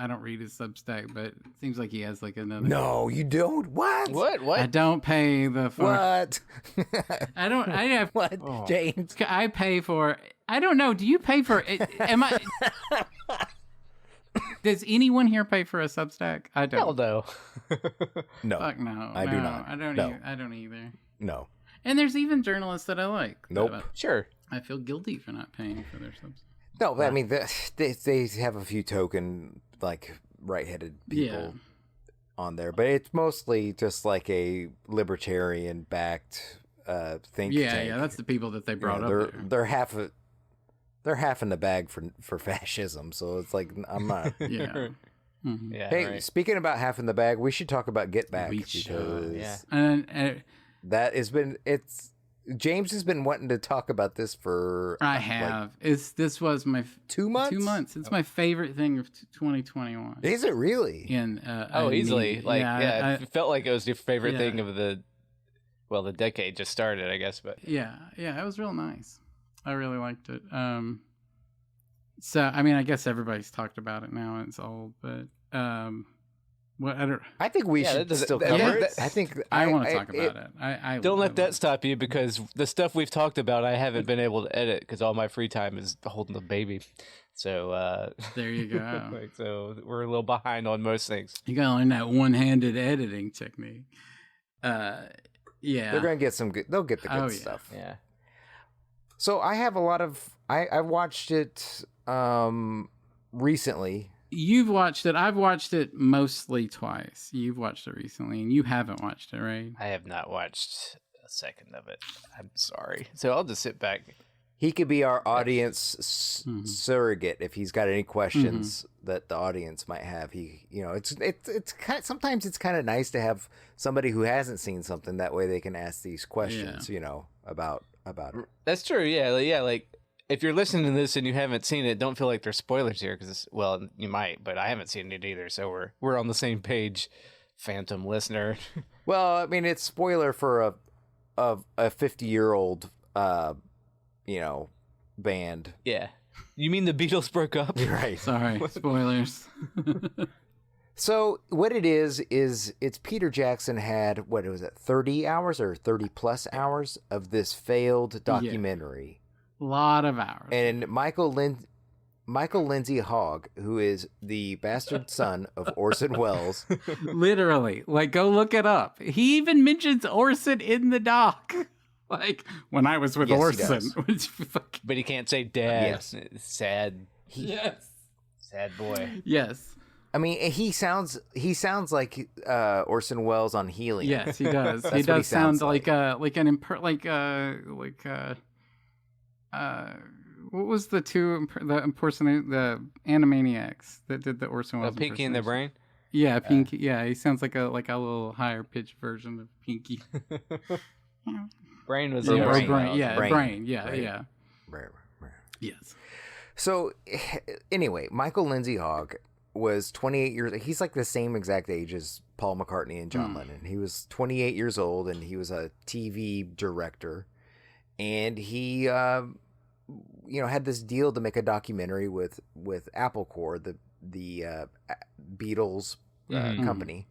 I don't read his Substack, but it seems like he has like another. No, you don't. What? What? I don't pay the. What? I don't. I have. What, James? I pay for. I don't know. Do you pay for? Am I? Does anyone here pay for a Substack? I don't. Hell no. No. Fuck no. I do not. I don't. No. I don't either. No. And there's even journalists that I like. Nope. Sure. I feel guilty for not paying for their Substack. No, I mean, they have a few token, like, right-headed people on there. But it's mostly just like a libertarian-backed think tank. Yeah, that's the people that they brought up there. They're half in the bag for fascism, so it's like, I'm not. Yeah. Mm-hmm. Yeah. Hey, right. speaking about half in the bag, we should talk about Get Back. We because should. Yeah. And that has been, James has been wanting to talk about this for. I have. This was my 2 months. 2 months. It's my favorite thing of 2021. Is it really? And Easily. It felt like it was your favorite Yeah. thing of the decade just started, I guess. But yeah, it was real nice. I really liked it. So I mean, I guess everybody's talked about it now. And it's old, but what I don't. I think we should still cover it. I think I want to talk about it. I don't let that stop you, because the stuff we've talked about, I haven't been able to edit because all my free time is holding the baby. So there you go. So we're a little behind on most things. You gotta learn that one-handed editing technique. Yeah, they're gonna get some good. They'll get the good stuff. Yeah. So I have a lot of. I watched it recently. You've watched it. I've watched it mostly twice. You've watched it recently, and you haven't watched it, right? I have not watched a second of it. I'm sorry. So I'll just sit back. He could be our audience surrogate if he's got any questions that the audience might have. It's kind of, sometimes it's kind of nice to have somebody who hasn't seen something, that way they can ask these questions. About it. That's true. Yeah. Like, if you're listening to this and you haven't seen it, don't feel like there's spoilers here, because you might, but I haven't seen it either. So we're on the same page, phantom listener. Well, I mean, it's spoiler for a 50-year-old band. Yeah. You mean the Beatles broke up? Right. Sorry, spoilers. So what it is it's Peter Jackson had, what was it, 30 hours or 30 plus hours of this failed documentary. A lot of hours. And Michael Lindsay Hogg, who is the bastard son of Orson Welles. Literally. Like, go look it up. He even mentions Orson in the doc. Like, when I was with Orson. But he can't say dad. Yes. Sad. Yes. Sad boy. Yes. I mean, he sounds like Orson Welles on helium. Yes, he does. That's He what does sound sounds what was the Animaniacs that did the Orson Welles? Pinky in the Brain? Yeah, Pinky. Yeah, he sounds like a little higher pitched version of Pinky. Brain was Brain. Brain. Yeah, Brain. Yeah, Brain. yeah. Brain. Yes. So, anyway, Michael Lindsay Hogg was 28 years. He's like the same exact age as Paul McCartney and John Lennon. He was 28 years old, and he was a TV director. And he, had this deal to make a documentary with Apple Corps, the Beatles company.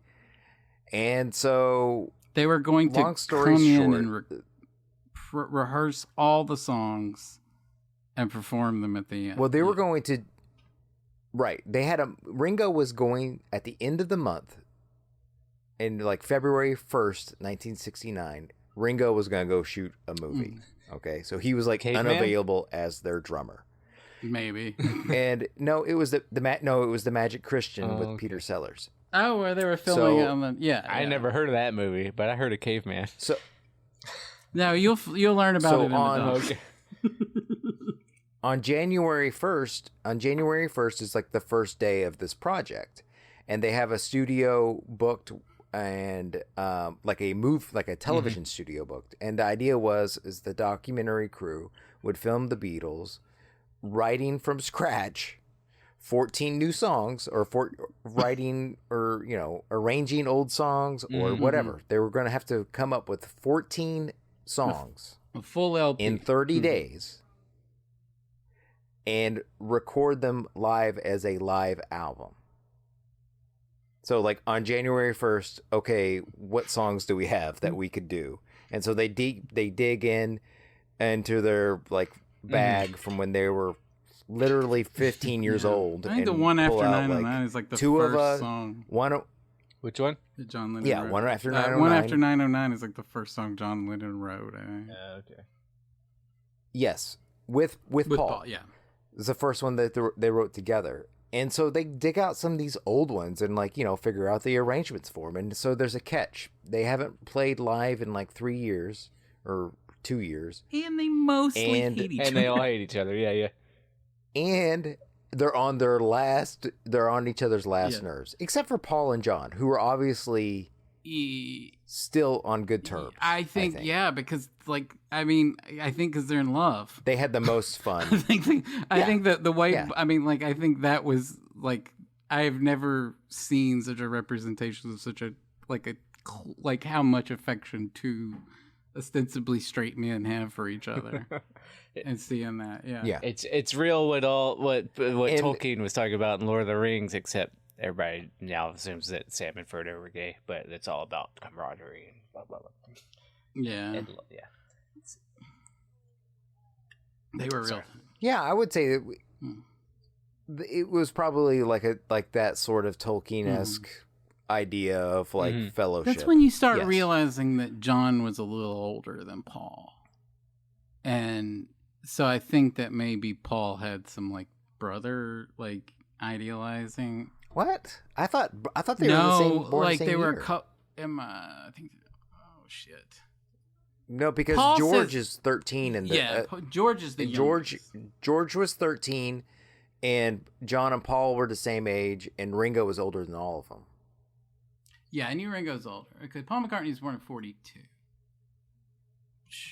And so they were going to long story come short, in and rehearse all the songs and perform them at the end. Well, they were going to. Right. They had Ringo was going at the end of the month, in like February 1st, 1969. Ringo was going to go shoot a movie. Okay. So he was like Caveman? unavailable as their drummer. Maybe. And no, it was it was the Magic Christian with Peter Sellers. Oh, where they were filming So- on the I never heard of that movie, but I heard of Caveman. So No, you'll learn about it in the doc. Okay. on January 1st is like the first day of this project, and they have a studio booked and like a television studio booked. And the idea is the documentary crew would film the Beatles writing from scratch 14 new songs, or writing or arranging old songs or whatever. They were going to have to come up with 14 songs A full LP. in 30 days and record them live as a live album. So like on January 1st, okay, what songs do we have that we could do? And so they dig in into their like bag from when they were literally 15 years old. I think the one after 909 is like the first song. Which one? The John Lennon. Yeah, wrote. one after 909. One after 909 is like the first song John Lennon wrote. Okay. Yes, with Paul. Yeah, it's the first one that they wrote together. And so they dig out some of these old ones and like, figure out the arrangements for them. And so there's a catch. They haven't played live in like 3 years or 2 years. And they mostly hate each other. And they all hate each other. Yeah, yeah. And they're on each other's last nerves, except for Paul and John, who are obviously still on good terms. I think. Yeah, because I think because they're in love. They had the most fun. I think that the way, I think that was I have never seen such a representation of such a how much affection two ostensibly straight men have for each other. And seeing that, yeah, it's real what Tolkien was talking about in Lord of the Rings, except everybody now assumes that Sam and Frodo were gay, but it's all about camaraderie and blah blah blah. Yeah, they were real. Yeah, I would say that it was probably like that sort of Tolkien-esque idea of fellowship. That's when you start realizing that John was a little older than Paul, and so I think that maybe Paul had some brother idealizing. What? I thought they were the same. Born the same they were. year. I think. Oh shit. No, because Paul George says, is 13, and George is the youngest. George was 13, and John and Paul were the same age, and Ringo was older than all of them. Yeah, I knew Ringo's older because Paul McCartney was born in 42.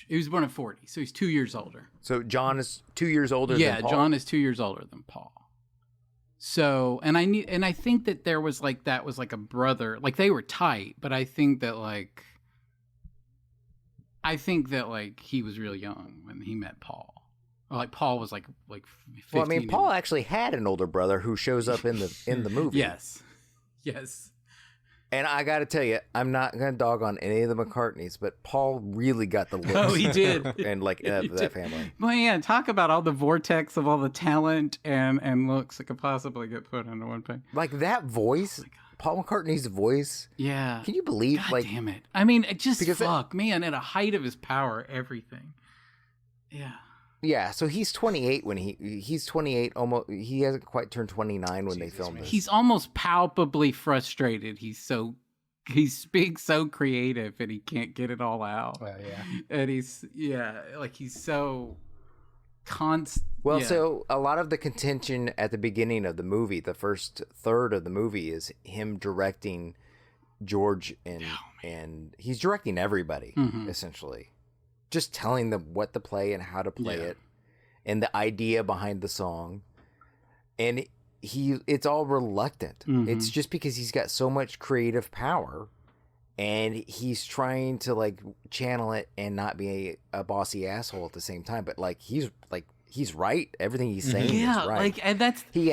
He was born in 40, so he's 2 years older. So John is 2 years older than Paul? Yeah, John is 2 years older than Paul. So, and I think that there was that was a brother, they were tight, but I think that he was real young when he met Paul. Or Paul was 15. Well, I mean, Paul actually had an older brother who shows up in the movie. Yes. And I got to tell you, I'm not going to dog on any of the McCartneys, but Paul really got the looks. Oh, he did. And that family. Well, yeah, talk about all the vortex of all the talent and looks that could possibly get put into one thing. That voice, Paul McCartney's voice. Yeah. Can you believe? God damn it. I mean, it just man, at a height of his power, everything. Yeah. Yeah, so he's 28 when he's 28 almost. He hasn't quite turned 29 when they filmed this. He's almost palpably frustrated. He's being so creative and he can't get it all out. Well, yeah. And he's so constant. Well, so a lot of the contention at the beginning of the movie, the first third of the movie, is him directing George and he's directing everybody essentially. Just telling them what to play and how to play it and the idea behind the song. And it's all reluctant. It's just because he's got so much creative power and he's trying to channel it and not be a bossy asshole at the same time. But he's right. Everything he's saying is right. And that's he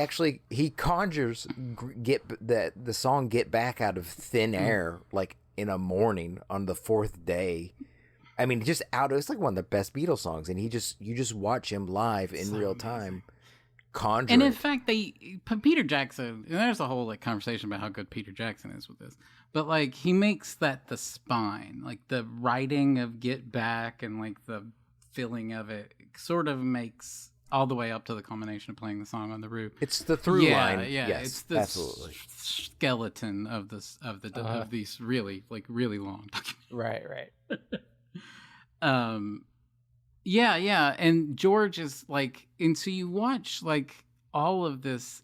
conjures the song "Get Back" out of thin air, in a morning on the fourth day. I mean, just it's one of the best Beatles songs, and you just watch him live in real time, conjure. And in fact, Peter Jackson, and there's a whole conversation about how good Peter Jackson is with this, but he makes that the spine, the writing of "Get Back" and the filling of it sort of makes all the way up to the culmination of playing the song on the roof. It's the through line. Yeah, yes, it's the absolutely skeleton of these really really long documentaries. Right. Yeah, and George is and so you watch all of this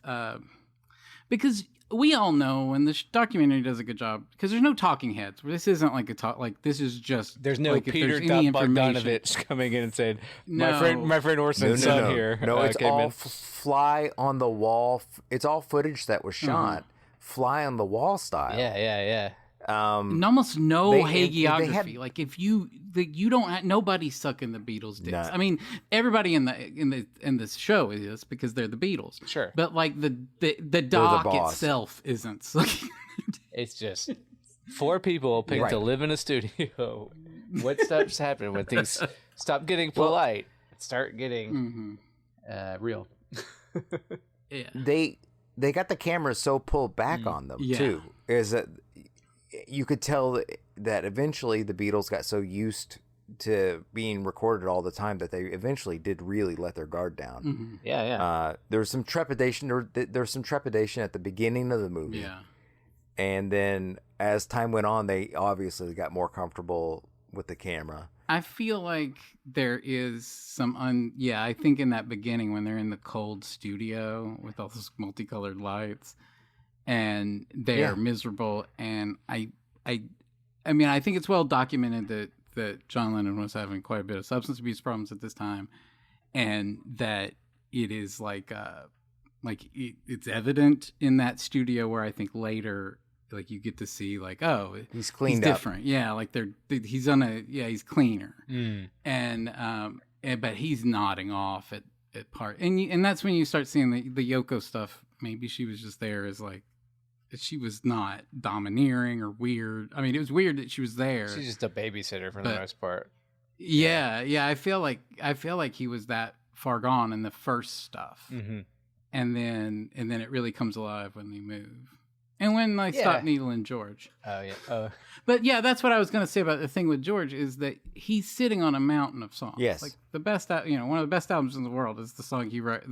because we all know, and the documentary does a good job because there's no talking heads. This isn't a talk. This is just there's no Peter Bogdanovich coming in and saying, "My friend Orson's son here." No, it's all fly on the wall. It's all footage that was shot fly on the wall style. Yeah. And almost no hagiography. If you don't, nobody's sucking the Beatles' dicks. None. I mean, everybody in the show is because they're the Beatles. Sure, but the doc itself isn't sucking. It's just 4 people picked to live in a studio. What steps happen when things stop getting polite, start getting real? Yeah. They got the cameras so pulled back on them too. Is that you could tell that eventually the Beatles got so used to being recorded all the time that they eventually did really let their guard down. Mm-hmm. Yeah. There was some trepidation. There was some trepidation at the beginning of the movie. Yeah. And then as time went on, they obviously got more comfortable with the camera. I feel like there is some I think in that beginning when they're in the cold studio with all those multicolored lights and they're miserable, and I mean I think it's well documented that John Lennon was having quite a bit of substance abuse problems at this time, and that it is it's evident in that studio where I think later like you get to see like, oh, he's cleaned up. Different. Yeah, like he's he's cleaner. And but he's nodding off at part. And that's when you start seeing the Yoko stuff. Maybe she was just there as like, she was not domineering or weird. I mean, it was weird that she was there. She's just a babysitter for the most part. Yeah. I feel like he was that far gone in the first stuff. Mm-hmm. And then it really comes alive when they move. And when I stop needling George. Oh, yeah. But yeah, that's what I was going to say about the thing with George is that he's sitting on a mountain of songs. Yes. Like the best, one of the best albums in the world is the song he wrote,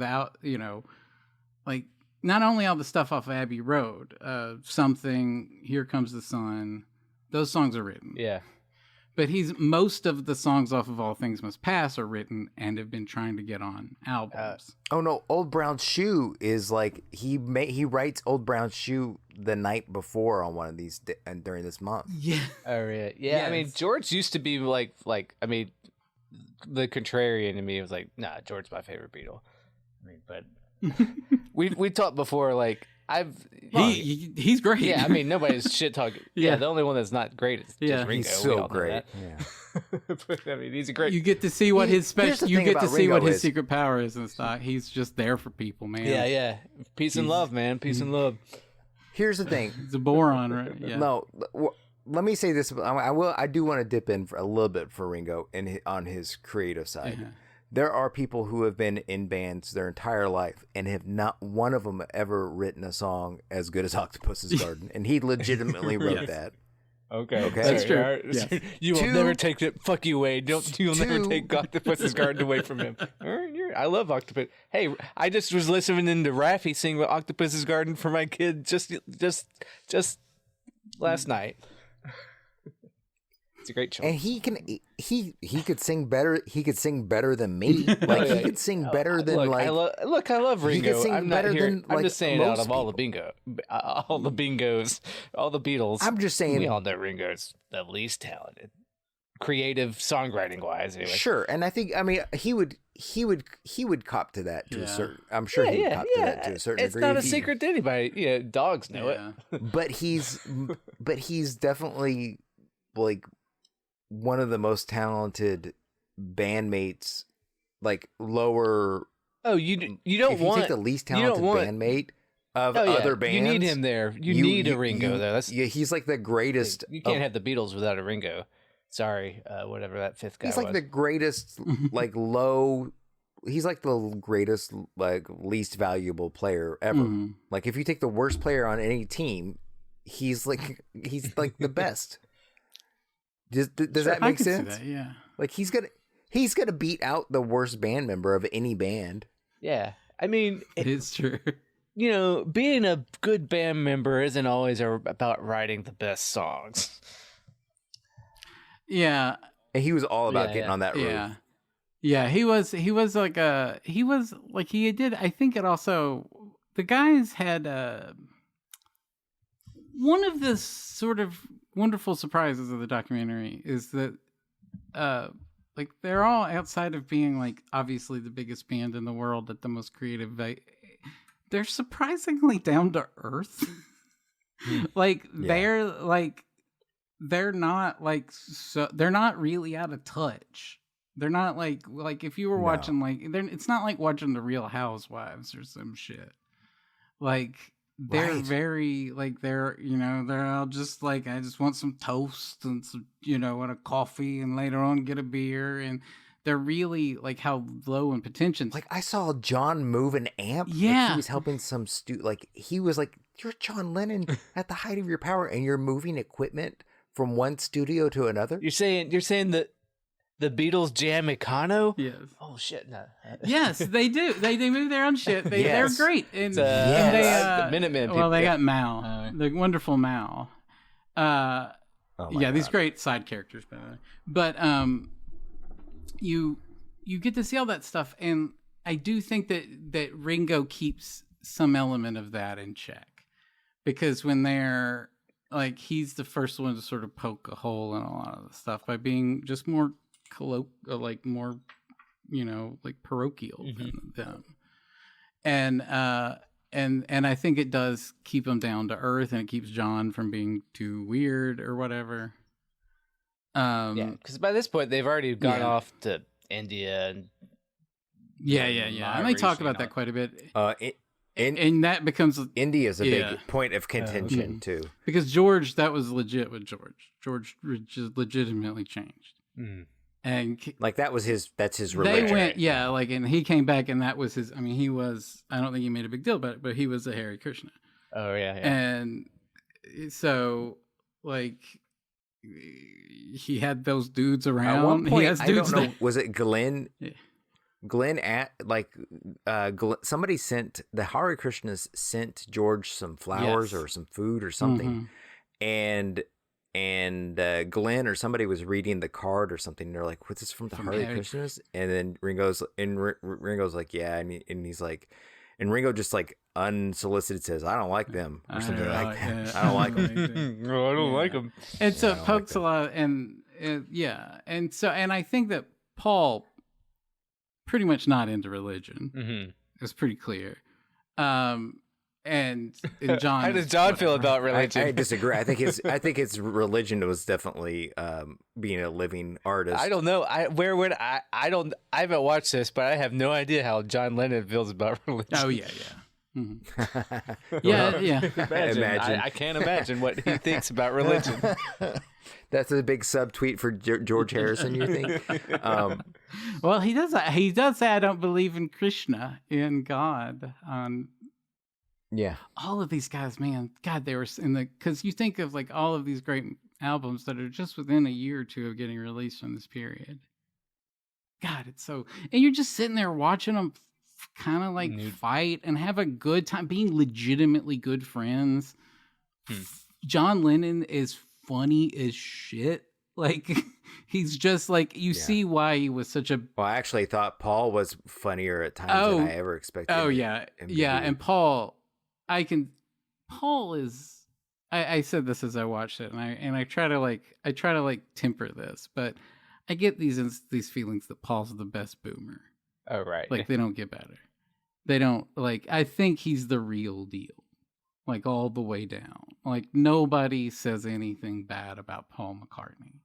like not only all the stuff off of Abbey Road, Something, Here Comes the Sun, those songs are written. Yeah. But most of the songs off of All Things Must Pass are written and have been trying to get on albums. Oh no, Old Brown Shoe is like he writes Old Brown Shoe the night before on one of these during this month. Yeah. Oh really? Yeah. Yes. I mean, George used to be like I mean, the contrarian in me was like, nah, George's my favorite Beatle. I mean, but we talked before like. He's great. Yeah, I mean nobody's shit talking. Yeah, the only one that's not great is just Ringo. He's so great. Yeah, but, I mean he's a great. You get to see what his special. You get to see what his secret power is and stuff. He's just there for people, man. Yeah. Peace and love, man. Peace and love. Here's the thing. He's a boron, right? Yeah. No, let me say this. I do want to dip in for a little bit for Ringo on his creative side. Yeah. There are people who have been in bands their entire life and have not one of them ever written a song as good as Octopus's Garden, and he legitimately wrote that. Okay, that's true. Yes. You will never take it. Fuck you, Wade. You'll never take Octopus's Garden away from him. I love Octopus. Hey, I just was listening to Raffi sing about Octopus's Garden for my kid just last night. It's a great choice. And he could sing better. He could sing better than me. Like he could sing better than I love Ringo. He could sing better than I'm just saying out of all the people. all the bingos, all the Beatles. I'm just saying we all know Ringo's the least talented, creative songwriting wise. Anyway. Sure, and I think he would cop to that to a certain. I'm sure he'd cop to that to a certain degree. It's not a secret to anybody. Yeah, dogs know it. But he's definitely like one of the most talented bandmates, like lower. Oh, you don't if you want take the least talented bandmate of other bands. You need him there. You need a Ringo though. He's like the greatest. You can't have the Beatles without a Ringo. Sorry, whatever that fifth guy was. He's like the greatest, like low. He's like the greatest, like least valuable player ever. Mm-hmm. Like if you take the worst player on any team, he's like the best. Does that make sense? That, yeah. Like he's gonna beat out the worst band member of any band. Yeah, I mean it is true. You know, being a good band member isn't always about writing the best songs. Yeah, and he was all about getting on that roof. Yeah, he was like he did. I think it also the guys had one of the sort of wonderful surprises of the documentary is that like they're all outside of being like obviously the biggest band in the world at the most creative they're surprisingly down to earth. Like they're not like so they're not really out of touch. They're not like if you were watching it's not like watching The Real Housewives or some shit. Like they're Right. very like they're all just like, I just want some toast and some and a coffee, and later on get a beer, and they're really like how low in potential. Like I saw John move an amp. Like Yeah. he was helping some like he was like, you're John Lennon at the height of your power, and you're moving equipment from one studio to another. You're saying that the Beatles jam Econo? Yes. Oh shit, no. Yes, they do. They move their own shit. Yes. They're great. And, Yes. and they, the Minutemen well, people. they got Mal, the wonderful Mal. Oh my Yeah, these God. great side characters, by the way. But you get to see all that stuff, and I do think that Ringo keeps some element of that in check, because when they're like, he's the first one to sort of poke a hole in a lot of the stuff by being just more like more, like parochial than them, and I think it does keep them down to earth, and it keeps John from being too weird or whatever. Yeah, because by this point they've already gone yeah. off to India and Yeah, and they talk about that quite a bit. And that becomes India's a Yeah. big point of contention too. because George, that was legit with George. George legitimately changed, and Like that's his they religion. went, and he came back, and that was his. I mean, he was. I don't think he made a big deal about it, but he was a Hare Krishna, oh yeah. and so like he had those dudes around. At one point, he has I dudes don't know, that- was it Glenn? Yeah. Glenn somebody sent the Hare Krishnas sent George some flowers Yes. or some food or something, Mhm. and Glenn or somebody was reading the card or something. And they're like, "What's this from the From Hare Hare Krishnas?" And then Ringo's like, "Yeah," and he's like, and Ringo just like unsolicited says, "I don't like them," or something like that. I don't like them. No, I don't like them. And so I it don't like pokes that. a lot, and I think that Paul pretty much not into religion. Mm-hmm. It's pretty clear. And John, How does is John feel whatever. about religion? I disagree. I think his religion was definitely being a living artist. I don't know. I haven't watched this, but I have no idea how John Lennon feels about religion. Oh yeah. Mhm. Yeah. Imagine. I can't imagine what he thinks about religion. That's a big subtweet for George Harrison, you think? Well, he does. He does say, "I don't believe in Krishna, in God." Yeah. All of these guys, man, God, they were in the, because you think of like all of these great albums that are just within a year or two of getting released from this period. God, it's so, and you're just sitting there watching them kind of like fight and have a good time, being legitimately good friends. John Lennon is funny as shit. Like, he's just like, you see why he was such a. Well, I actually thought Paul was funnier at times than I ever expected. Oh, yeah. him to Yeah. be. And Paul is. I said this as I watched it, and I try to temper this, but I get these feelings that Paul's the best boomer. Oh, right. Like, they don't get better. They don't, like, I think he's the real deal. Like, all the way down. Like, nobody says anything bad about Paul McCartney.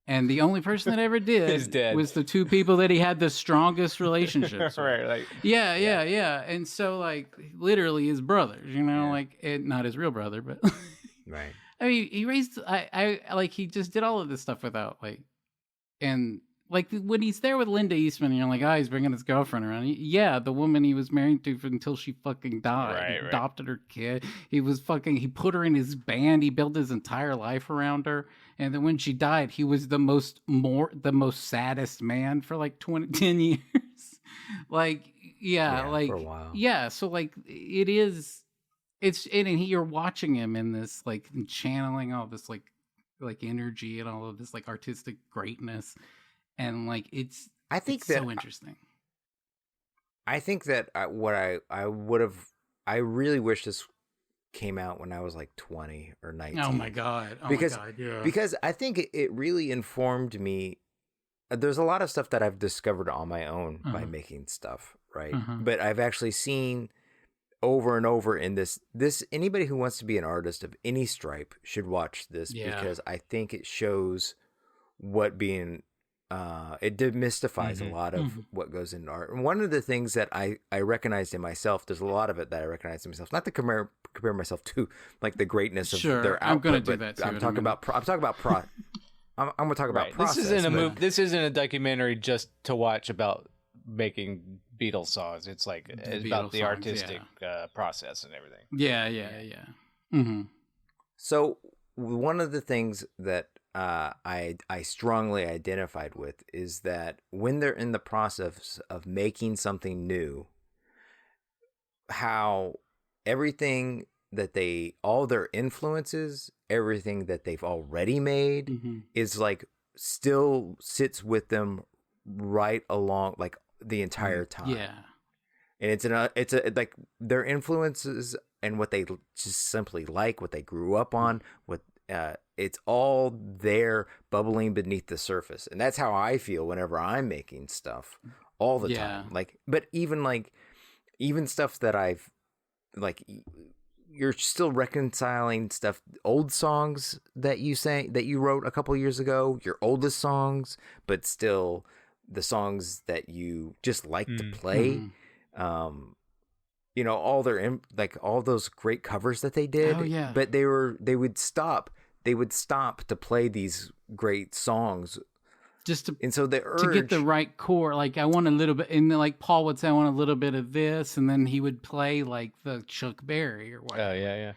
And the only person that ever Is did dead. was the two people that he had the strongest relationships with. Right. Like, Yeah. And so, like, literally his brothers, like, not his real brother, but Right. I mean, he raised, I like, he just did all of this stuff without, like, and, like, when he's there with Linda Eastman, and you're like, oh, he's bringing his girlfriend around. Yeah, the woman he was married to until she fucking died. Right, He right. adopted her kid. He put her in his band. He built his entire life around her. And then when she died, he was the most saddest man for like 10 years. Like, Yeah, like, for a while. yeah. So, like, you're watching him in this, like, channeling all this, like energy and all of this, like, artistic greatness. And, like, it's so interesting. I think that I really wish this came out when I was like 20 or 19. Oh my god! Yeah. Because I think it really informed me. There's a lot of stuff that I've discovered on my own by making stuff, right? But I've actually seen over and over in this anybody who wants to be an artist of any stripe should watch this, because I think it shows what being it demystifies a lot of what goes into art. And one of the things that I recognized in myself, there's a lot of it that I recognize in myself, not to compare myself to like the greatness of their output. I'm going to do that too. I'm talking about I'm going to talk about process. This isn't a movie. This isn't a documentary just to watch about making Beatles songs. It's like it's about the artistic process and everything. Yeah. Mm-hmm. So one of the things that I strongly identified with is that when they're in the process of making something new, how everything that all their influences, everything that they've already made is like still sits with them right along like the entire time. Yeah. And it's a like their influences and what they just simply like, what they grew up on, what it's all there bubbling beneath the surface. And that's how I feel whenever I'm making stuff all the time. Like, but even stuff that I've like, you're still reconciling stuff, old songs that you wrote a couple years ago, your oldest songs, but still the songs that you just like to play. You know, all all those great covers that they did. Oh, yeah. But they would stop to play these great songs and so the urge to get the right chord, like I want a little bit, and like Paul would say, I want a little bit of this, and then he would play like the Chuck Berry or whatever. Oh yeah.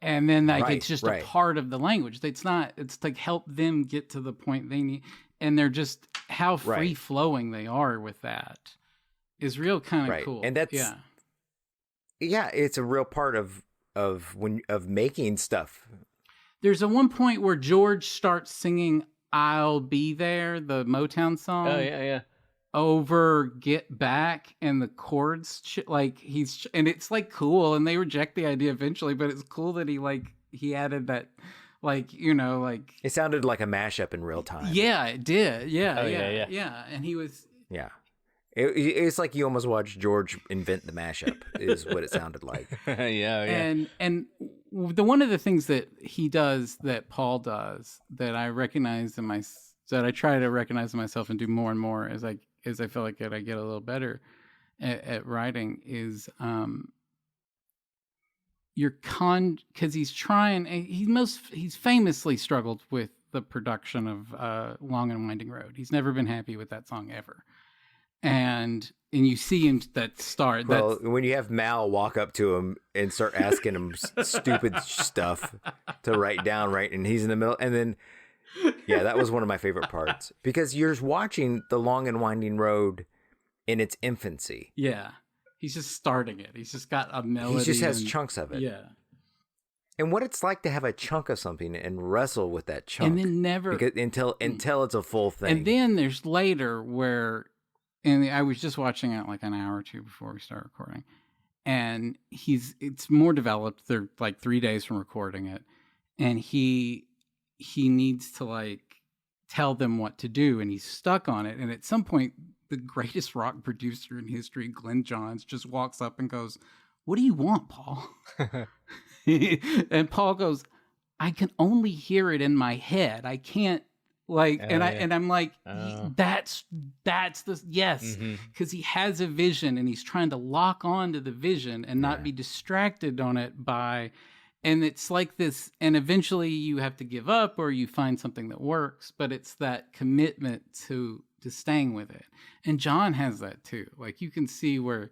And then like it's just a part of the language. It's like help them get to the point they need, and they're just how free flowing they are with that is real kind of cool. And that's it's a real part of making stuff. There's a one point where George starts singing "I'll Be There," the Motown song. Oh yeah. Over "Get Back," and the chords and it's like cool, and they reject the idea eventually, but it's cool that he added that, like, you know, like it sounded like a mashup in real time. Yeah, it did. Yeah. And he was It's like you almost watched George invent the mashup is what it sounded like. Yeah. And one of the things that he does that Paul does that I recognize that I try to recognize in myself and do more and more as I feel like I get a little better at writing is because he's famously struggled with the production of Long and Winding Road. He's never been happy with that song ever. And you see him when you have Mal walk up to him and start asking him stupid stuff to write down, right? And he's in the middle, and then that was one of my favorite parts because you're watching the Long and Winding Road in its infancy. Yeah, he's just starting it. He's just got a melody. He just has chunks of it. Yeah. And what it's like to have a chunk of something and wrestle with that chunk, and then until it's a full thing. And then there's later where. And I was just watching it like an hour or two before we start recording, and it's more developed. They're like 3 days from recording it, and he needs to like tell them what to do, and he's stuck on it. And at some point, the greatest rock producer in history, Glenn Johns, just walks up and goes, "What do you want, Paul?" And Paul goes, "I can only hear it in my head. I can't." I'm like, that's the yes, because he has a vision and he's trying to lock on to the vision and not be distracted on it and it's like this, and eventually you have to give up or you find something that works, but it's that commitment to staying with it. And John has that too. Like you can see where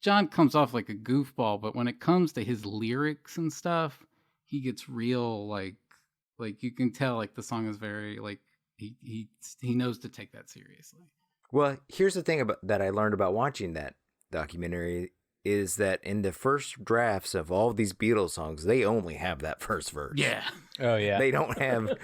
John comes off like a goofball, but when it comes to his lyrics and stuff, he gets real, like you can tell like the song is very like, he knows to take that seriously. Well, here's the thing that I learned about watching that documentary is that in the first drafts of all these Beatles songs, they only have that first verse. Yeah. Oh yeah. They don't have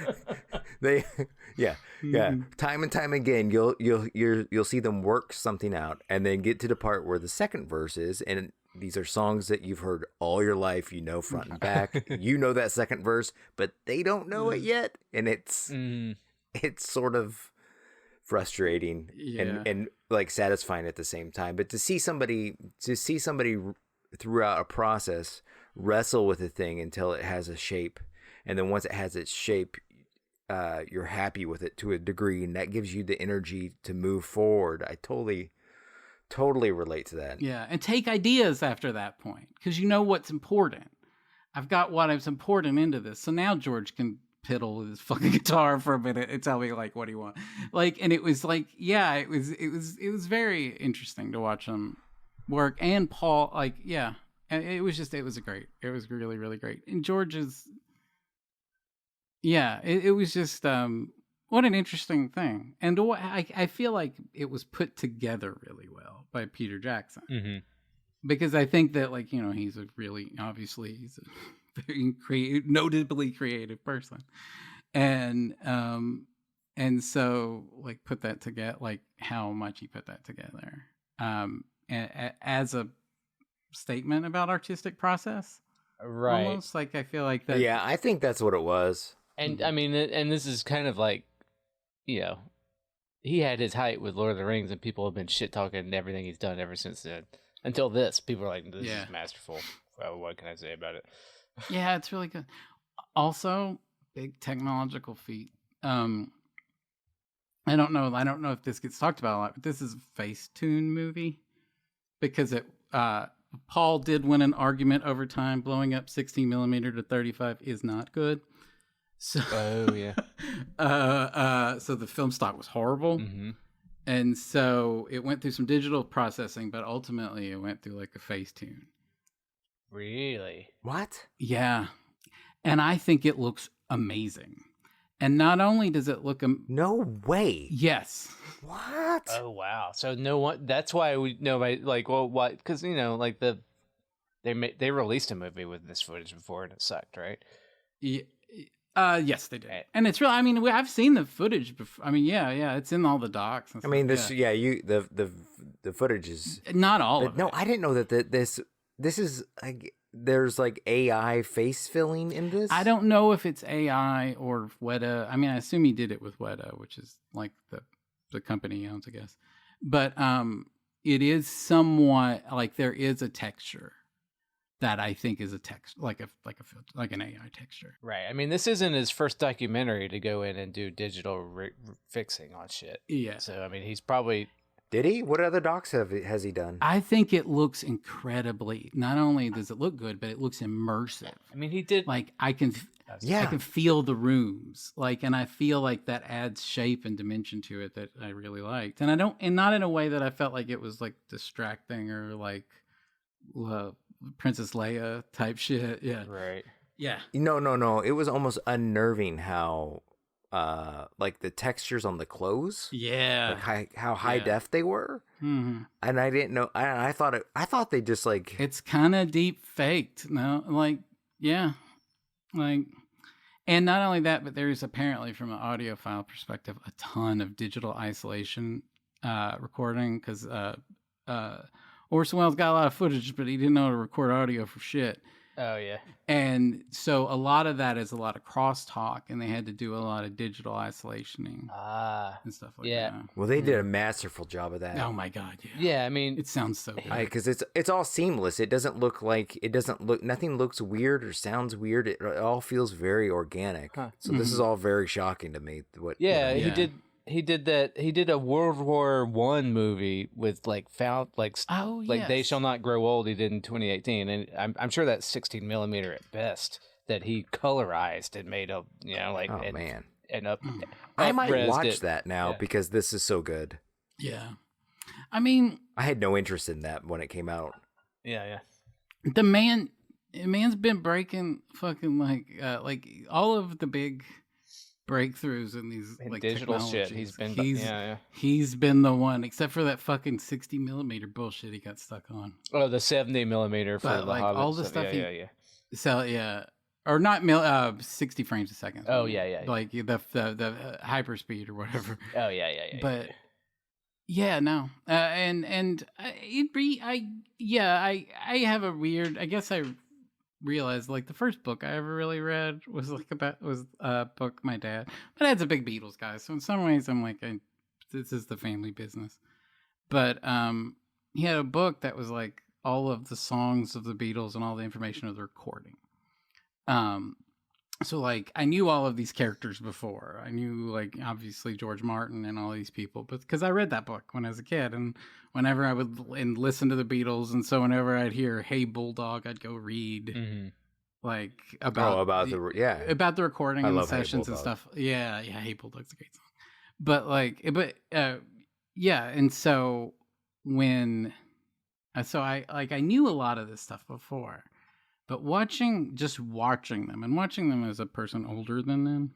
Time and time again, you'll see them work something out and then get to the part where the second verse is, and these are songs that you've heard all your life, you know, front and back. You know that second verse, but they don't know it yet, and it's sort of frustrating and like satisfying at the same time. But to see somebody throughout a process wrestle with a thing until it has a shape, and then once it has its shape, you're happy with it to a degree, and that gives you the energy to move forward. I totally relate to that. Yeah, and take ideas after that point because you know what's important. I've got what is important into this, so now George can piddle with his fucking guitar for a minute and tell me like what do you want, like, and it was like, yeah, it was very interesting to watch him work, and Paul, like, yeah, and it was really really great, and George's, yeah, it was just what an interesting thing, and I feel like it was put together really well by Peter Jackson. Mm-hmm. Because I think that, like, you know, he's a very notably creative person, and so, like, put that together, like how much he put that together, as a statement about artistic process, Right? almost like I feel like that. Yeah, I think that's what it was. And I mean, and this is kind of like, you know, he had his height with Lord of the Rings, and people have been shit talking everything he's done ever since then. Until this, people are like, "This is masterful." Well, what can I say about it? Yeah, it's really good. Also, big technological feat. I don't know if this gets talked about a lot, but this is a Facetune movie because Paul did win an argument over time. Blowing up 16mm to 35 is not good. So, oh yeah. So the film stock was horrible. Mm-hmm. And so it went through some digital processing, but ultimately it went through like a Facetune. Really? What? Yeah. And I think it looks amazing. And not only does it look... No way. Yes. What? Oh, wow. So no one... That's why we know, like, well, what... Because, you know, like they released a movie with this footage before and it sucked, right? Yeah. Yes, they did, and it's real. I mean, I've seen the footage before. I mean, yeah, it's in all the docs. And I mean, stuff. the footage is not all of it. No, I didn't know that this is like there's like AI face filling in this. I don't know if it's AI or Weta. I mean, I assume he did it with Weta, which is like the company he owns, I guess. But it is somewhat like there is a texture that I think is a text, like an AI texture. Right. I mean, this isn't his first documentary to go in and do digital fixing on shit. Yeah. So, I mean, he's probably... Did he? What other docs has he done? I think it looks incredibly, not only does it look good, but it looks immersive. I mean, he did... Like, I can feel the rooms. Like, and I feel like that adds shape and dimension to it that I really liked. And not in a way that I felt like it was like distracting or like, Princess Leia type shit. Yeah. Right. Yeah. No. It was almost unnerving how like the textures on the clothes. Yeah. Like how high def they were. Mm-hmm. And I didn't know. I thought they just like... It's kind of deep faked. No, like, yeah. Like, and not only that, but there's apparently from an audiophile perspective, a ton of digital isolation recording because Orson Welles got a lot of footage, but he didn't know how to record audio for shit. Oh, yeah. And so a lot of that is a lot of crosstalk, and they had to do a lot of digital isolationing and stuff like that. Well, they did a masterful job of that. Oh, my God, yeah. Yeah, I mean... It sounds so good. Because it's all seamless. It doesn't look like... Nothing looks weird or sounds weird. It all feels very organic. Huh. So this is all very shocking to me. He did that. He did a World War I movie with like They Shall Not Grow Old. He did in 2018, and I'm sure that's 16mm at best that he colorized and made a man. And I might watch that now because this is so good. Yeah, I mean, I had no interest in that when it came out. Yeah. The man's been breaking fucking like all of the big breakthroughs in these like digital shit. He's been the one, except for that fucking 60mm bullshit he got stuck on. Oh, the 70mm for the like Hobbit all the stuff. Or not 60 frames a second. Oh yeah. Like the hyperspeed or whatever. Oh yeah. But no, and I have a weird. I guess I realized like the first book I ever really read was a book my dad. My dad's a big Beatles guy, so in some ways I'm like, this is the family business. But he had a book that was like all of the songs of the Beatles and all the information of the recording. So like I knew all of these characters before. I knew like obviously George Martin and all these people, but because I read that book when I was a kid, and whenever I would listen to the Beatles, and so whenever I'd hear "Hey Bulldog," I'd go read like about the recording and the sessions and stuff. Yeah, "Hey Bulldog's a great song." But and so when I knew a lot of this stuff before. But watching them as a person older than them.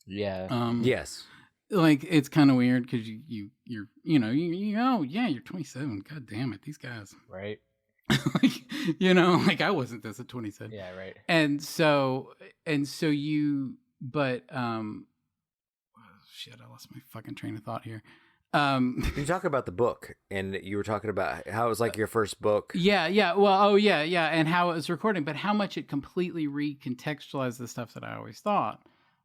Yeah. Yes. Like it's kind of weird because you're 27. God damn it, these guys. Right. Like I wasn't this at 27. Yeah, right. And so but shit, I lost my fucking train of thought here. You talk about the book, and you were talking about how it was like your first book. Yeah. Well, and how it was recording, but how much it completely recontextualized the stuff that I always thought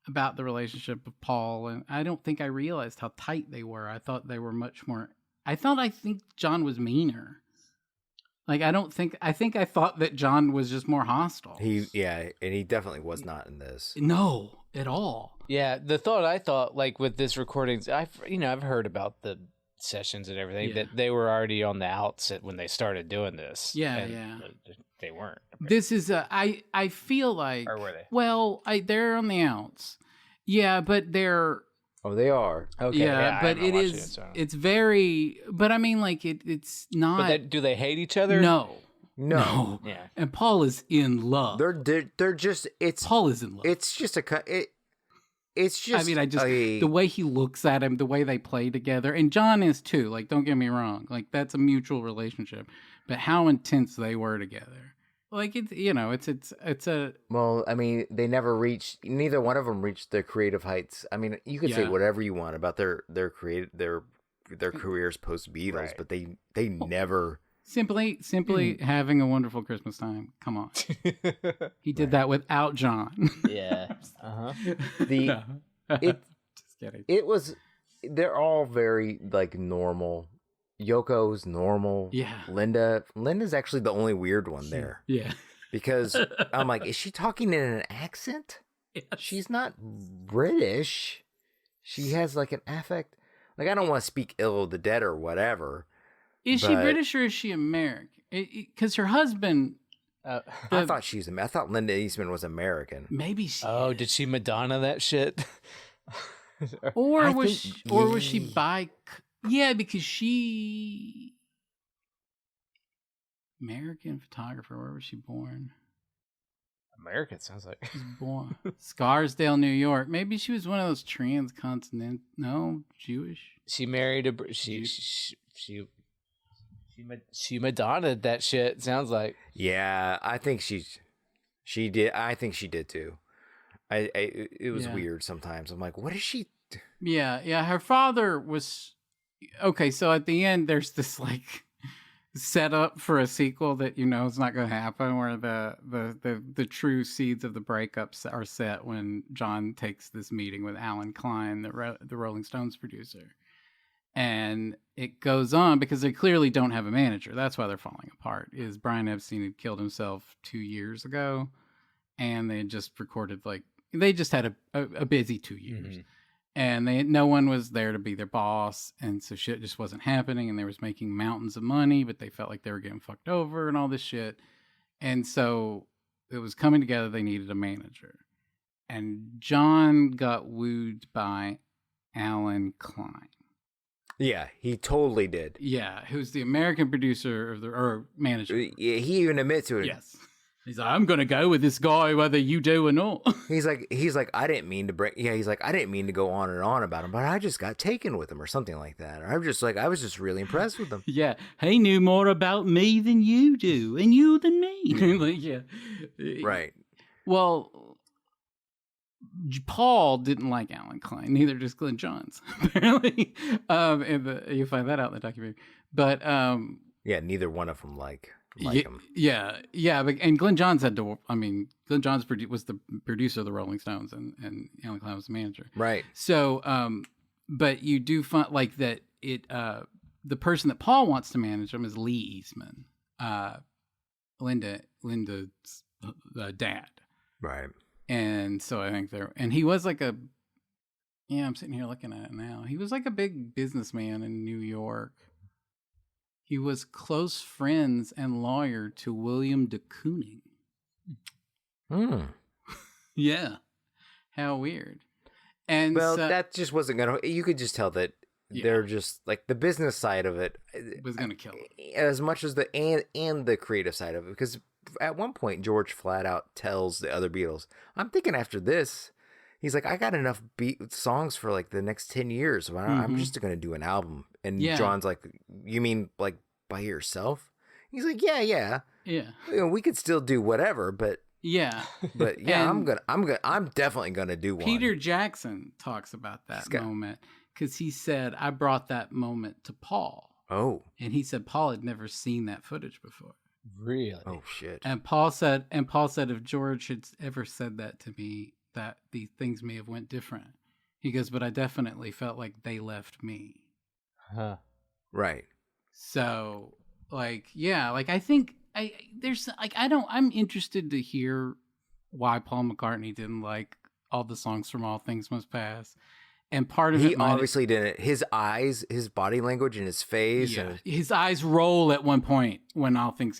about the relationship of Paul, and I don't think I realized how tight they were. I thought they were much more. I think John was meaner. Like I thought that John was just more hostile. And he definitely was not in this. No, at all. Yeah, the thought I thought, like with this recordings, I've heard about the sessions and everything that they were already on the outs when they started doing this. Yeah. They weren't. This is I feel like, or were they? Well, they're on the outs. Yeah, but they're. Oh, they are. Okay. Yeah, but it is. It's very. But I mean, like it's not. But do they hate each other? No. Yeah. And Paul is in love. They're just. Paul is in love. It's just It's just. I mean, the way he looks at him, the way they play together, and John is too. Like, don't get me wrong. Like, that's a mutual relationship. But how intense they were together. Like it's a. Well, I mean, they never reached. Neither one of them reached their creative heights. I mean, you could say whatever you want about their careers post Beatles, right. But they never. Simply having a wonderful Christmas time. Come on. He did that without John. Yeah. Just kidding. It was. They're all very like normal. Yoko's normal. Yeah. Linda's actually the only weird one there. Yeah. Because I'm like, is she talking in an accent? Yes. She's not British. She has like an affect. Like, I don't want to speak ill of the dead or whatever. Is she British or is she American? Because her husband. I thought Linda Eastman was American. Maybe she. Oh, did she Madonna that shit? Or was she bi? Yeah, because she American photographer. Where was she born? American sounds like. She was born Scarsdale, New York. Maybe she was one of those transcontinental. No, Jewish. She married a she Madonna'd that shit. Sounds like. Yeah, I think she did. I think she did too. It was weird sometimes. I'm like, what is she? Yeah. Her father was. Okay, so at the end, there's this like setup for a sequel that it's not going to happen, where the true seeds of the breakup are set when John takes this meeting with Alan Klein, the Rolling Stones producer, and it goes on because they clearly don't have a manager. That's why they're falling apart. Is Brian Epstein had killed himself 2 years ago, and they had just recorded they just had a busy 2 years. Mm-hmm. And no one was there to be their boss, and so shit just wasn't happening, and they was making mountains of money, but they felt like they were getting fucked over and all this shit. And so it was coming together, they needed a manager. And John got wooed by Alan Klein. Yeah, he totally did. Yeah, who's the American producer or manager. Yeah, he even admits to it. Yes. He's like, I'm gonna go with this guy whether you do or not. He's like, I didn't mean to break. Yeah, he's like, I didn't mean to go on and on about him, but I just got taken with him or something like that. Or I was just really impressed with him. Yeah, he knew more about me than you do, and you than me. Right. Well, Paul didn't like Alan Klein, neither does Glenn Johns. Apparently, you find that out in the documentary. But neither one of them like him. Yeah, and Glenn Johns Glenn Johns was the producer of the Rolling Stones, and Alan Klein was the manager. Right. So, but you do find like that the person that Paul wants to manage him is Lee Eastman, Linda's dad. Right. And so I think and he was like I'm sitting here looking at it now. He was like a big businessman in New York. He was close friends and lawyer to William de Kooning. Yeah. How weird. And that just wasn't going to, you could just tell that they're just like the business side of it was going to kill it. As much as and the creative side of it. Because at one point, George flat out tells the other Beatles, I'm thinking after this, he's like, I got enough songs for like the next 10 years. I'm just going to do an album. And John's like, you mean like by yourself? He's like, yeah. You know, we could still do whatever, but I'm definitely gonna do one. Peter Jackson talks about that moment because he said, I brought that moment to Paul. Oh. And he said Paul had never seen that footage before. Really? Oh shit. And Paul said if George had ever said that to me, that these things may have went different. He goes, but I definitely felt like they left me. Huh. Right. So like, yeah, like I think I'm interested to hear why Paul McCartney didn't like all the songs from All Things Must Pass. And part of he obviously didn't. His eyes, his body language, and his face. Yeah. His eyes roll at one point when All Things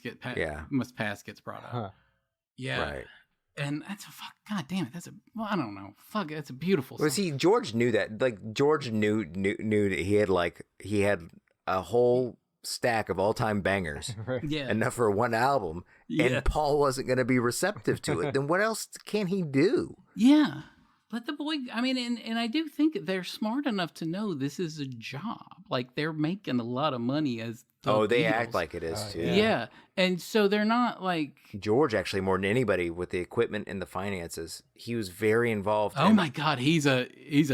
Must Pass gets brought up. Huh. Yeah. Right. And that's God damn it. I don't know. Fuck it. That's a beautiful song. Well, see, George knew that. Like, George knew that he had a whole stack of all-time bangers. Yeah. Enough for one album. Yeah. And Paul wasn't going to be receptive to it. Then what else can he do? Yeah. Let the boy, I mean, and I do think they're smart enough to know this is a job. Like, they're making a lot of money as they act like it is, too. Yeah. And so they're not like... George, actually, more than anybody, with the equipment and the finances, he was very involved. Oh, my God. He's a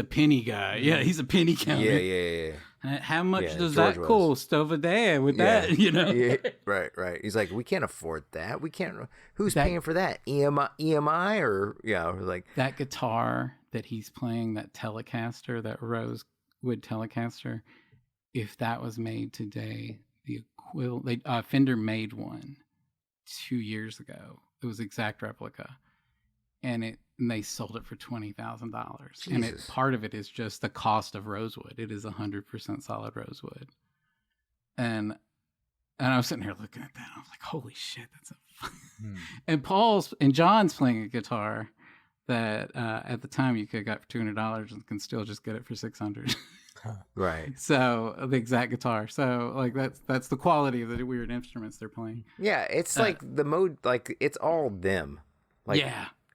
penny guy. Yeah, he's a penny counter. Yeah. How much does George that cost over there with that, you know? Yeah. Right. He's like, we can't afford that. We can't. Who's paying for that? EMI or like... That guitar that he's playing, that Telecaster, that Rosewood Telecaster, if that was made today... Fender made one 2 years ago. It was exact replica, and they sold it for $20,000. And part of it is just the cost of rosewood. It is 100% solid rosewood. And I was sitting here looking at that. I was like, "Holy shit, that's a." And John's playing a guitar that at the time you could have got for $200 and can still just get it for $600. Right. So the exact guitar. So like that's the quality of the weird instruments they're playing. Yeah, it's like the mode. Like it's all them. Like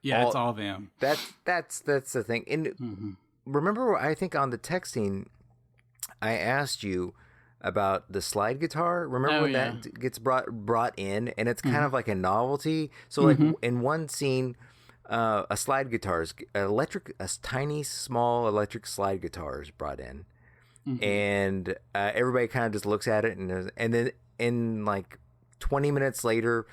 it's all them. That's the thing. And remember, I think on the texting, I asked you about the slide guitar. Remember when that gets brought in, and it's kind of like a novelty. So like in one scene. A slide guitar is a tiny, small electric slide guitar is brought in, and everybody kind of just looks at it, and then in like 20 minutes later,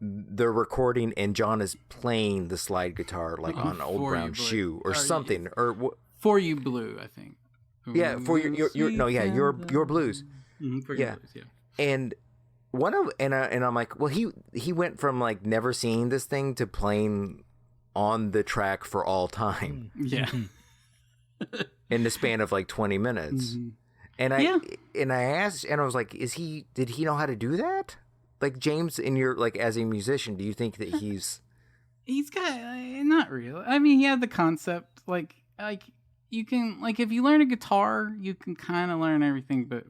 they're recording, and John is playing the slide guitar like on Old Brown Shoe or something, or For You Blue, I think. Yeah, for your blues. For Your Blues, yeah. And I'm like, well, he went from like never seeing this thing to playing on the track for all time. Yeah. In the span of like 20 minutes. And I asked, and I was like, did he know how to do that? Like James, in your, like, as a musician, do you think that he's got, not really. I mean, he had the concept, like you can, like, if you learn a guitar, you can kind of learn everything but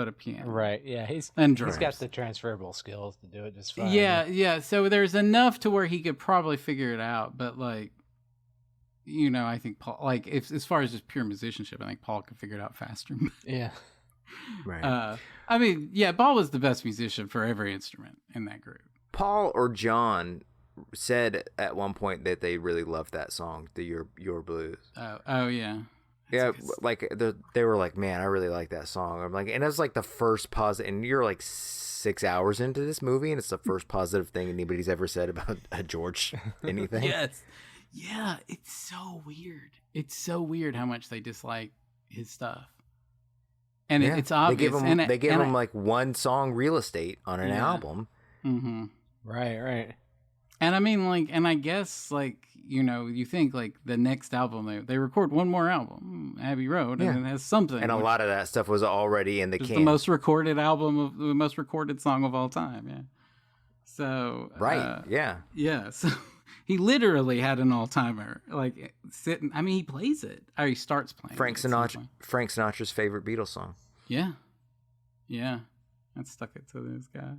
a piano. Right. Yeah. He's got the transferable skills to do it just fine. Yeah. So there's enough to where he could probably figure it out. But like, I think Paul, like, as far as just pure musicianship, I think Paul could figure it out faster. Yeah. Right. I mean, yeah, Paul was the best musician for every instrument in that group. Paul or John said at one point that they really loved that song, the Your Blues. Oh yeah. Yeah, like they were like, man, I really like that song. I'm like, and it was like the first positive, and you're like 6 hours into this movie, and it's the first positive thing anybody's ever said about George anything. Yes. Yeah, it's so weird. It's so weird how much they dislike his stuff. And it's obvious. They gave him like one song real estate on an album. Mm-hmm. Right. And I mean, like, and I guess, like, you think like the next album they record one more album, Abbey Road, and it has something. And a lot of that stuff was already in the can. The most recorded the most recorded song of all time. Yeah. So right. Yeah. So he literally had an all timer. Like sitting. I mean, he plays it. Or he starts playing. Frank Sinatra's favorite Beatles song. Yeah. Yeah. I stuck it to those guys.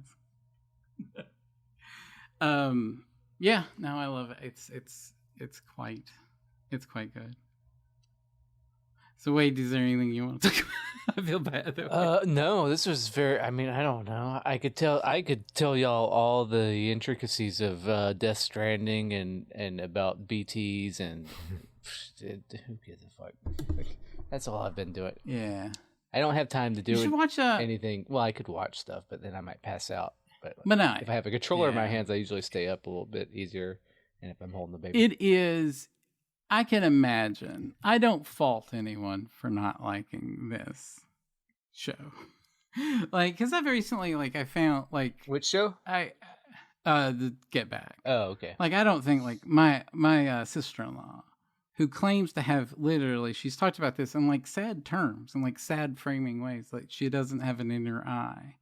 Yeah, no, I love it. It's quite good. So Wade, is there anything you want to talk about? I feel bad though. No, this was very, I mean, I don't know. I could tell y'all all the intricacies of Death Stranding and about BTs and who gives a fuck. That's all I've been doing. Yeah. I don't have time to do watch anything. Well, I could watch stuff, but then I might pass out. But no, if I have a controller in my hands, I usually stay up a little bit easier. And if I'm holding the baby, it is. I can imagine. I don't fault anyone for not liking this show. Like, because I've recently, like, I found like which show? The Get Back. Oh, okay. Like, I don't think like my sister-in-law, who claims to have literally, she's talked about this in like sad terms and like sad framing ways. Like, she doesn't have an inner eye.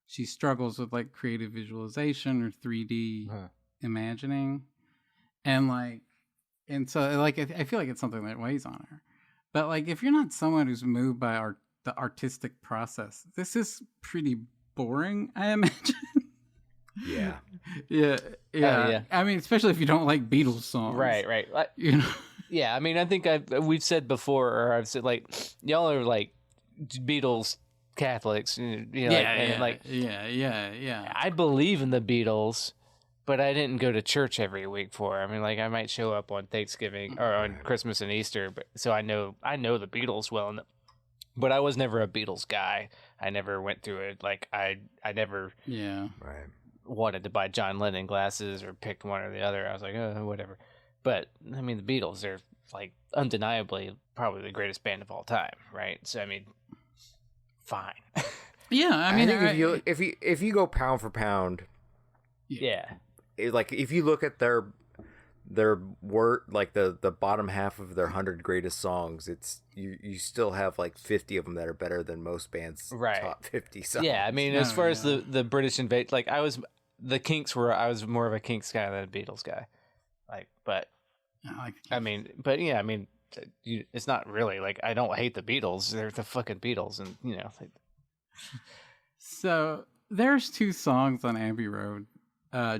She struggles with like creative visualization or 3D imagining. And so like, I feel like it's something that weighs on her. But like, if you're not someone who's moved by the artistic process, this is pretty boring, I imagine. Yeah. Yeah. I mean, especially if you don't like Beatles songs. Right. Yeah, I mean, I think we've said before, or I've said like, y'all are like Beatles Catholics, yeah. I believe in the Beatles, but I didn't go to church every week for. I mean, like I might show up on Thanksgiving or on Christmas and Easter, but so I know the Beatles well, but I was never a Beatles guy. I never went through it. Like I never wanted to buy John Lennon glasses or picked one or the other. I was like, whatever. But I mean, the Beatles, they're like undeniably probably the greatest band of all time, right? So I mean. Fine. Yeah, I mean, I think if you go pound for pound, like if you look at their word, like the bottom half of their 100 greatest songs, it's you still have like 50 of them that are better than most bands' top 50 songs. Yeah, I mean, as far as the British invade, like I was more of a Kinks guy than a Beatles guy, like, but I mean, it's not really like I don't hate the Beatles. They're the fucking Beatles, and Like... So there's two songs on Abbey Road,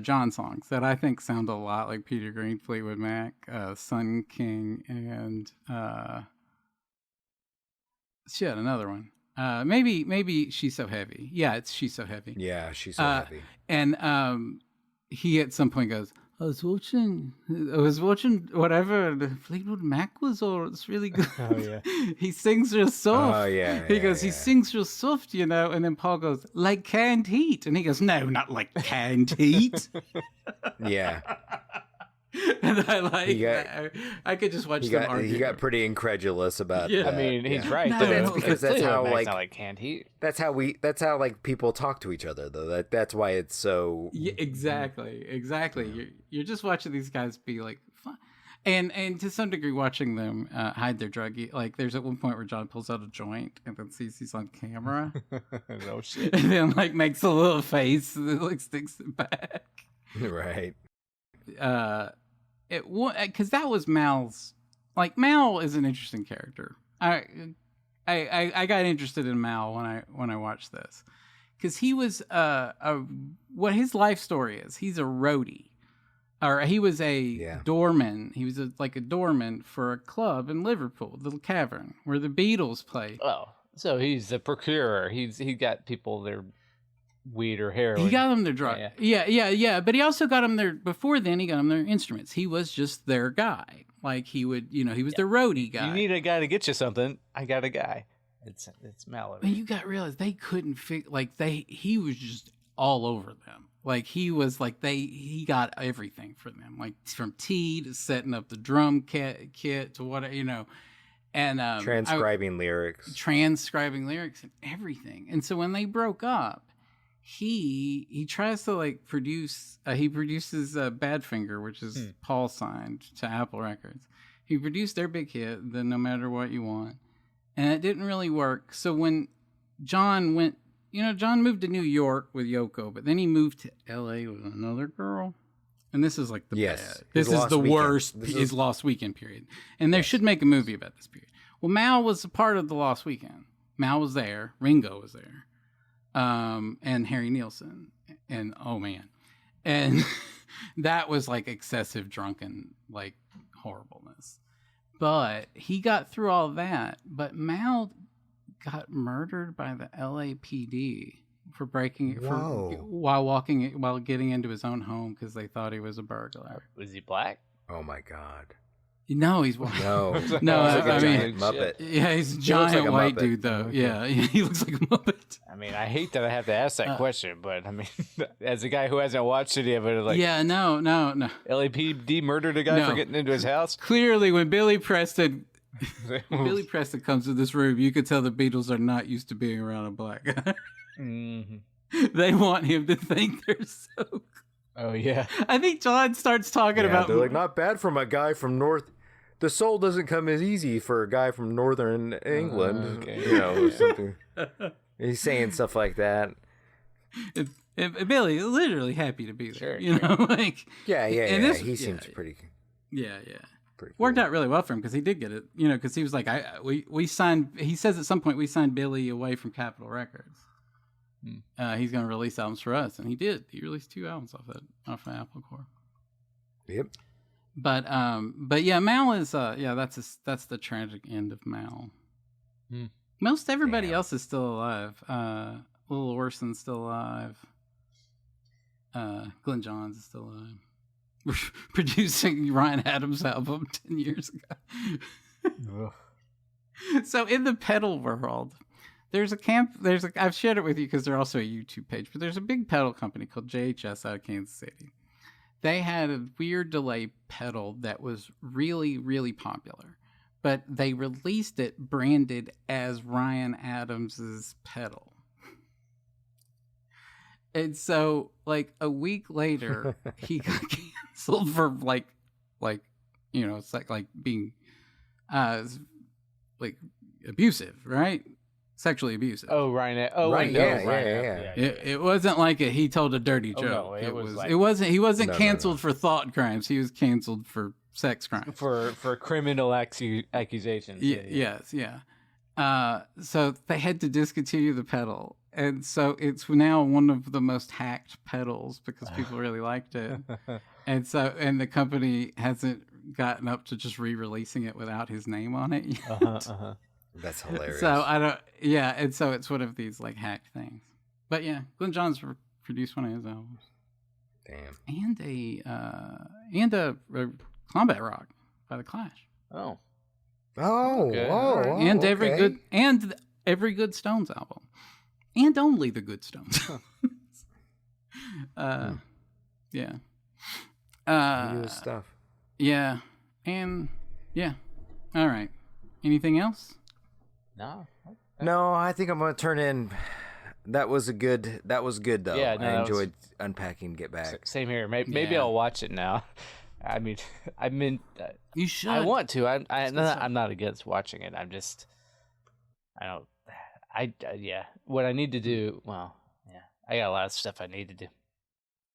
John songs that I think sound a lot like Peter Green, Fleetwood Mac, Sun King, and another one. Maybe She's So Heavy. Yeah, it's She's So Heavy. Yeah, She's So Heavy. And he at some point goes, I was watching whatever the Fleetwood Mac was, or it's really good. Oh yeah. He sings real soft. Oh yeah. He goes, he sings real soft, and then Paul goes, like canned heat, and he goes, no, not like canned heat. Yeah. And I like that. I could just watch them argue. He got pretty incredulous about that. I mean, he's right. No, that's because that's how like canned heat. That's how like people talk to each other though. That's why it's so. Yeah, exactly. Yeah. You're just watching these guys be like fun. And to some degree watching them hide their drug. Like there's at one point where John pulls out a joint and then sees he's on camera. Oh shit. And then like makes a little face and then like sticks it back. Right. Because that was Mal's. Like Mal is an interesting character. I got interested in Mal when I watched this because he was what his life story is. He's a roadie, or he was a doorman. He was like a doorman for a club in Liverpool, the Cavern, where the Beatles played. Oh, so he's the procurer. He got people their weed or heroin. He got them their drug. Yeah. But he also got them their, before then he got them their instruments. He was just their guy. Like he would, he was their roadie guy. You need a guy to get you something. I got a guy. It's Mallory. And you got to realize they couldn't he was just all over them. Like he was like he got everything for them. Like from tea to setting up the drum kit to whatever, and transcribing lyrics and everything. And so when they broke up, he tries to like produce. He produces Badfinger, which is Paul signed to Apple Records. He produced their big hit, the No Matter What You Want, and it didn't really work. So when John moved to New York with Yoko, but then he moved to L.A. with another girl. And this is like the bad. This is the worst. His Lost Weekend period. And they should make a movie about this period. Well, Mal was a part of the Lost Weekend. Mal was there. Ringo was there. And Harry Nilsson. And oh man. And that was like excessive drunken, like horribleness. But he got through all that. But Mal got murdered by the LAPD for breaking it while getting into his own home because they thought he was a burglar. Was he black? Oh my God. No, he's white. No, I mean, Muppet. Yeah, he's a giant like a white Muppet. dude though. Yeah, he looks like a Muppet. I mean, I hate that I have to ask that question, but I mean, as a guy who hasn't watched any of it, like, yeah, no. LAPD murdered a guy for getting into his house. Clearly, when Billy Preston comes to this room, you could tell the Beatles are not used to being around a black guy. They want him to think they're so cool. Oh yeah. I think John starts talking about. They're like, not bad from a guy from North. The soul doesn't come as easy for a guy from Northern England. Okay. Or something. He's saying stuff like that. Billy literally happy to be there. Sure. Like He seems pretty. Yeah. Pretty cool. Worked out really well for him because he did get it. Because he was like, we signed. He says at some point we signed Billy away from Capitol Records. He's going to release albums for us, and he did. He released 2 albums off of Apple Corps. Yep. But yeah, Mal is that's the tragic end of Mal. Most everybody else is still alive. Little Orson's still alive. Glenn Johns is still alive. Producing Ryan Adams' album 10 years ago. So in the pedal world, I've shared it with you because they're also a YouTube page, but there's a big pedal company called JHS out of Kansas City. They had a weird delay pedal that was really, really popular, but they released it branded as Ryan Adams's pedal. And so, like, a week later, he got canceled for it's like being like abusive, right? Sexually abusive. Oh, Ryan. Oh, right. Yeah. It wasn't like he told a dirty joke. No, it wasn't. He wasn't canceled for thought crimes. He was canceled for sex crimes. For criminal accusations. Yes. So they had to discontinue the pedal, and so it's now one of the most hacked pedals because people really liked it, and the company hasn't gotten up to just re-releasing it without his name on it yet. That's hilarious. So I don't. Yeah, and so it's one of these like hacked things. But yeah, Glenn Johns produced one of his albums. Damn. And a Combat Rock by the Clash. Oh. And every good Stones album, and only the good Stones. Yeah. Good stuff. Yeah, and yeah. All right. Anything else? No, I think I'm gonna turn in. That was good though. Yeah, I enjoyed unpacking Get Back. Same here. Maybe I'll watch it now. I mean, you should. I want to. I'm not against watching it. What I need to do. Well, yeah, I got a lot of stuff I need to do.